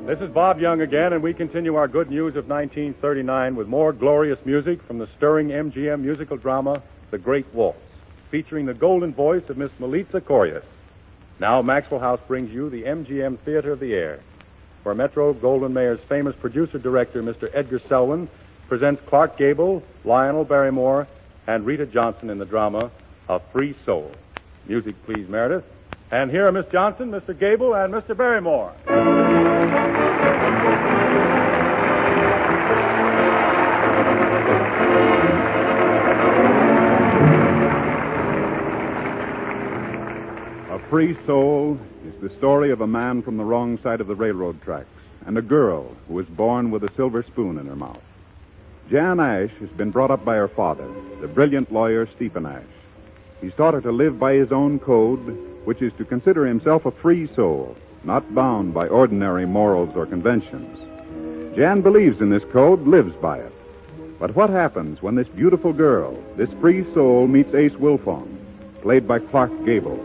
This is Bob Young again, and we continue our good news of 1939 with more glorious music from the stirring MGM musical drama, The Great Waltz, featuring the golden voice of Miss Miliza Korjus. Now, Maxwell House brings you the MGM Theater of the Air, where Metro-Goldwyn-Mayer's famous producer-director, Mr. Edgar Selwyn, presents Clark Gable, Lionel Barrymore, and Rita Johnson in the drama, A Free Soul. Music, please, Meredith. And here are Miss Johnson, Mr. Gable, and Mr. Barrymore. A Free Soul is the story of a man from the wrong side of the railroad tracks and a girl who was born with a silver spoon in her mouth. Jan Ash has been brought up by her father, the brilliant lawyer Stephen Ash. He's taught her to live by his own code, which is to consider himself a free soul, not bound by ordinary morals or conventions. Jan believes in this code, lives by it. But what happens when this beautiful girl, this free soul, meets Ace Wilfong, played by Clark Gable,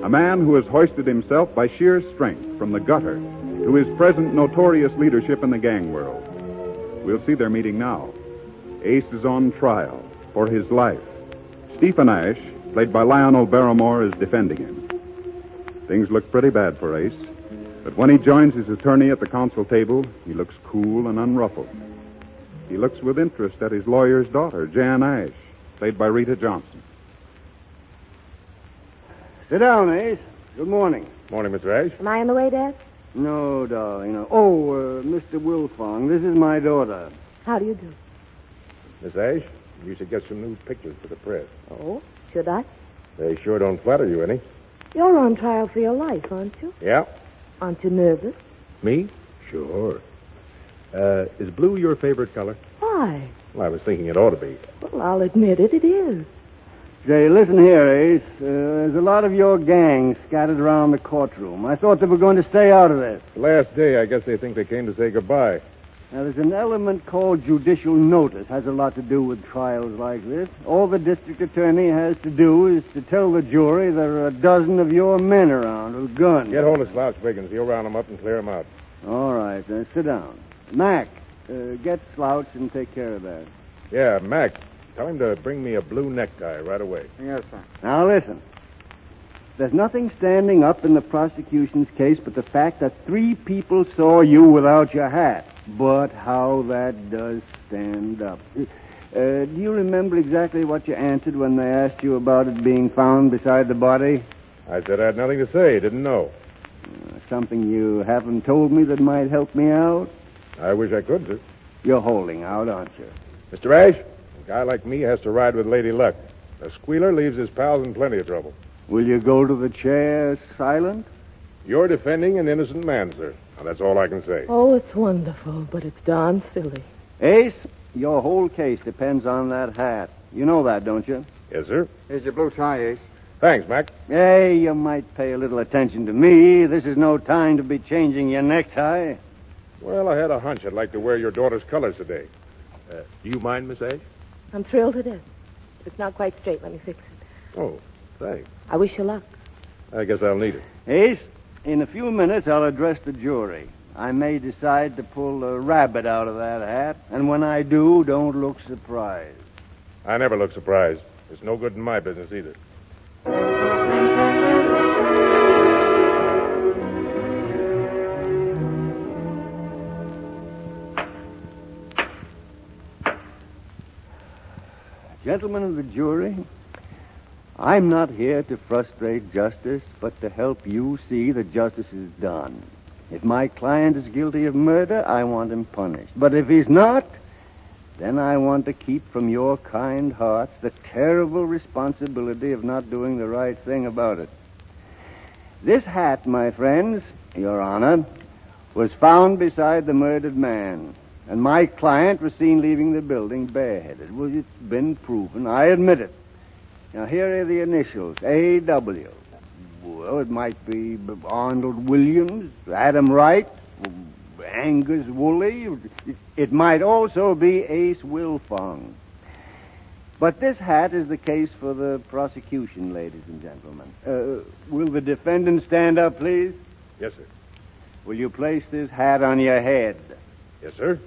a man who has hoisted himself by sheer strength from the gutter to his present notorious leadership in the gang world? We'll see their meeting now. Ace is on trial for his life. Stephen Ash, played by Lionel Barrymore, is defending him. Things look pretty bad for Ace, but when he joins his attorney at the counsel table, he looks cool and unruffled. He looks with interest at his lawyer's daughter, Jan Ash, played by Rita Johnson. Sit down, Ace. Good morning. Morning, Mr. Ash. Am I in the way, Dad? No, darling, no. Oh, Mr. Wilfong, this is my daughter. How do you do? Miss Ash, you should get some new pictures for the press. Oh, should I? They sure don't flatter you any. You're on trial for your life, aren't you? Yeah. Aren't you nervous? Me? Sure. Is blue your favorite color? Why? Well, I was thinking it ought to be. Well, I'll admit it is. Say, listen here, Ace. There's a lot of your gang scattered around the courtroom. I thought they were going to stay out of this. The last day, I guess they think they came to say goodbye. Now, there's an element called judicial notice. Has a lot to do with trials like this. All the district attorney has to do is to tell the jury there are a dozen of your men around with guns. Get hold of Slouch Wiggins. He'll round them up and clear them out. All right, sit down. Mac, get Slouch and take care of that. Yeah, Mac, tell him to bring me a blue necktie right away. Yes, sir. Now, listen. There's nothing standing up in the prosecution's case but the fact that 3 people saw you without your hat. But how that does stand up. Do you remember exactly what you answered when they asked you about it being found beside the body? I said I had nothing to say. Didn't know. Something you haven't told me that might help me out? I wish I could, sir. You're holding out, aren't you? Mr. Ash, a guy like me has to ride with Lady Luck. A squealer leaves his pals in plenty of trouble. Will you go to the chair silent? You're defending an innocent man, sir. Now, that's all I can say. Oh, it's wonderful, but it's darn silly. Ace, your whole case depends on that hat. You know that, don't you? Yes, sir. Here's your blue tie, Ace. Thanks, Mac. Hey, you might pay a little attention to me. This is no time to be changing your necktie. Well, I had a hunch I'd like to wear your daughter's colors today. Do you mind, Miss Ash? I'm thrilled to death. If it's not quite straight, let me fix it. Oh, thanks. I wish you luck. I guess I'll need it. Ace, in a few minutes I'll address the jury. I may decide to pull a rabbit out of that hat, and when I do, don't look surprised. I never look surprised. It's no good in my business either. Gentlemen of the jury, I'm not here to frustrate justice, but to help you see that justice is done. If my client is guilty of murder, I want him punished. But if he's not, then I want to keep from your kind hearts the terrible responsibility of not doing the right thing about it. This hat, my friends, Your Honor, was found beside the murdered man. And my client was seen leaving the building bareheaded. Well, it's been proven. I admit it. Now, here are the initials, A.W. Well, it might be Arnold Williams, Adam Wright, Angus Woolley. It might also be Ace Wilfong. But this hat is the case for the prosecution, ladies and gentlemen. Will the defendant stand up, please? Yes, sir. will you place this hat on your head? Yes, sir.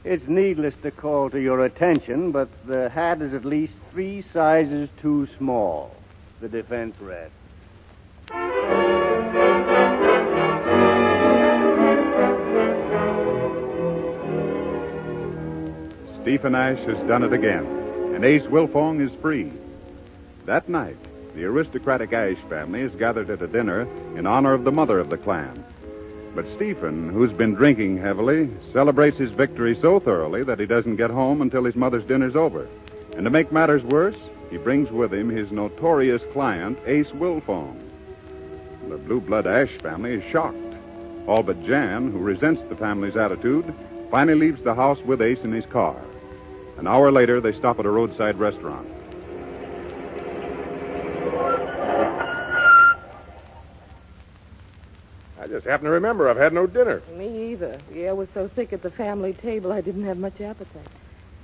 It's needless to call to your attention, but the hat is at least 3 sizes too small. The defense read. Stephen Ash has done it again, and Ace Wilfong is free. That night, the aristocratic Ash family is gathered at a dinner in honor of the mother of the clan. But Stephen, who's been drinking heavily, celebrates his victory so thoroughly that he doesn't get home until his mother's dinner's over. And to make matters worse, he brings with him his notorious client, Ace Wilfong. The Blue Blood Ash family is shocked. All but Jan, who resents the family's attitude, finally leaves the house with Ace in his car. An hour later, they stop at a roadside restaurant. I just happen to remember I've had no dinner. Me either. The air was so thick at the family table, I didn't have much appetite.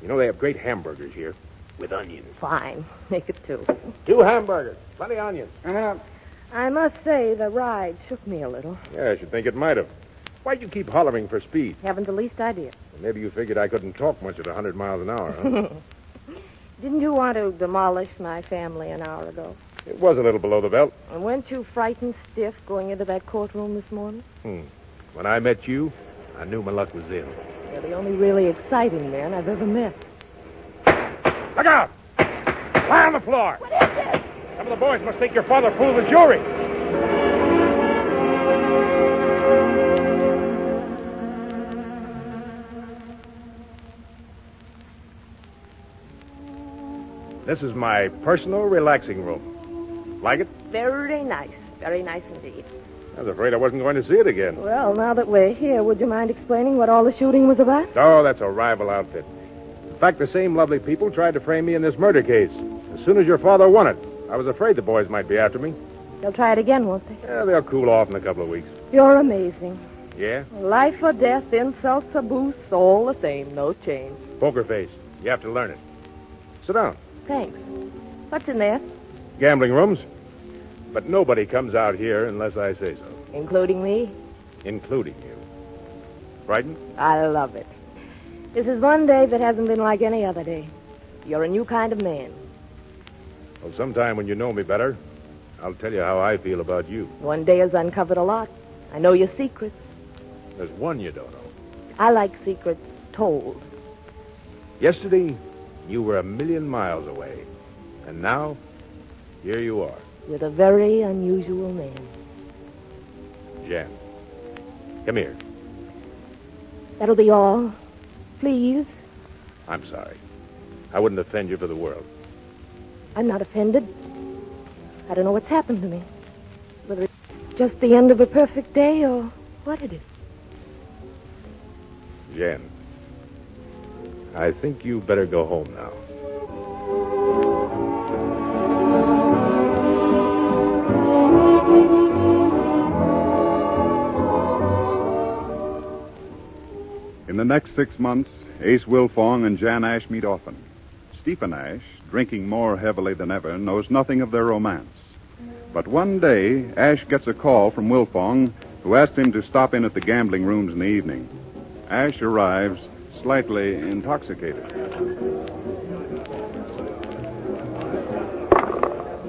You know, they have great hamburgers here with onions. Fine. Make it 2. 2 hamburgers. Plenty of onions. I must say, the ride shook me a little. Yeah, I should think it might have. Why'd you keep hollering for speed? Haven't the least idea. Maybe you figured I couldn't talk much at 100 miles an hour, huh? Didn't you want to demolish my family an hour ago? It was a little below the belt. And weren't you frightened stiff going into that courtroom this morning? When I met you, I knew my luck was in. You're the only really exciting man I've ever met. Look out! Lie on the floor! What is this? Some of the boys must think your father fooled the jury. This is my personal relaxing room. Like it? Very nice. Very nice indeed. I was afraid I wasn't going to see it again. Well, now that we're here, would you mind explaining what all the shooting was about? Oh, that's a rival outfit. In fact, the same lovely people tried to frame me in this murder case. As soon as your father won it, I was afraid the boys might be after me. They'll try it again, won't they? Yeah, they'll cool off in a couple of weeks. You're amazing. Yeah? Life or death, insults or boosts, all the same, no change. Poker face. You have to learn it. Sit down. Thanks. What's in there? Gambling rooms. But nobody comes out here unless I say so. Including me? Including you. Frightened? I love it. This is one day that hasn't been like any other day. You're a new kind of man. Well, sometime when you know me better, I'll tell you how I feel about you. One day has uncovered a lot. I know your secrets. There's one you don't know. I like secrets told. Yesterday, you were 1,000,000 miles away. And now, here you are. With a very unusual man. Jan, come here. That'll be all. Please. I'm sorry. I wouldn't offend you for the world. I'm not offended. I don't know what's happened to me. Whether it's just the end of a perfect day or what it is. Jan, I think you better go home now. In the next 6 months, Ace Wilfong and Jan Ash meet often. Stephen Ash, drinking more heavily than ever, knows nothing of their romance. But one day, Ash gets a call from Wilfong, who asks him to stop in at the gambling rooms in the evening. Ash arrives, slightly intoxicated.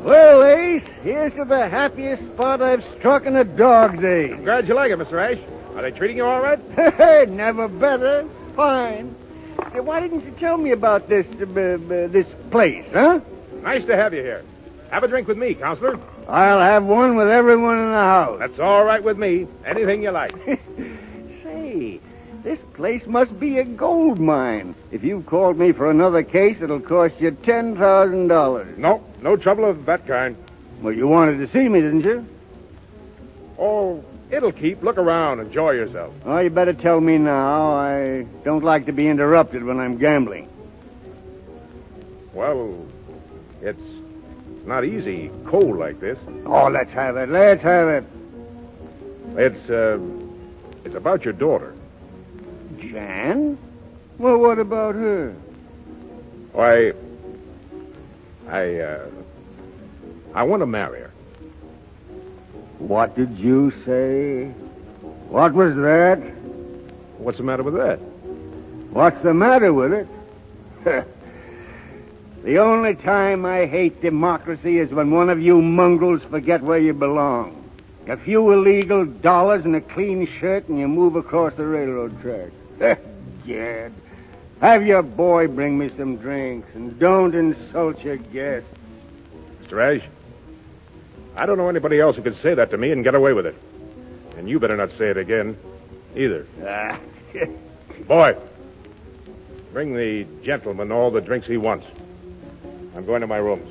Well, Ace, here's to the happiest spot I've struck in a dog's age. Glad you like it, Mr. Ash. Are they treating you all right? Never better. Fine. Say, why didn't you tell me about this place, huh? Nice to have you here. Have a drink with me, Counselor. I'll have one with everyone in the house. That's all right with me. Anything you like. Say, this place must be a gold mine. If you've called me for another case, it'll cost you $10,000. No trouble of that kind. Well, you wanted to see me, didn't you? Oh, it'll keep. Look around. Enjoy yourself. Oh, you better tell me now. I don't like to be interrupted when I'm gambling. Well, it's not easy cold like this. Oh, let's have it. Let's have it. It's about your daughter. Jan? Well, what about her? Why, I want to marry her. What did you say? What was that? What's the matter with that? What's the matter with it? The only time I hate democracy is when one of you mongrels forget where you belong. A few illegal dollars and a clean shirt and you move across the railroad track. Gad. Have your boy bring me some drinks and don't insult your guests. Mr. Ash, I don't know anybody else who could say that to me and get away with it. And you better not say it again, either. Boy, bring the gentleman all the drinks he wants. I'm going to my rooms.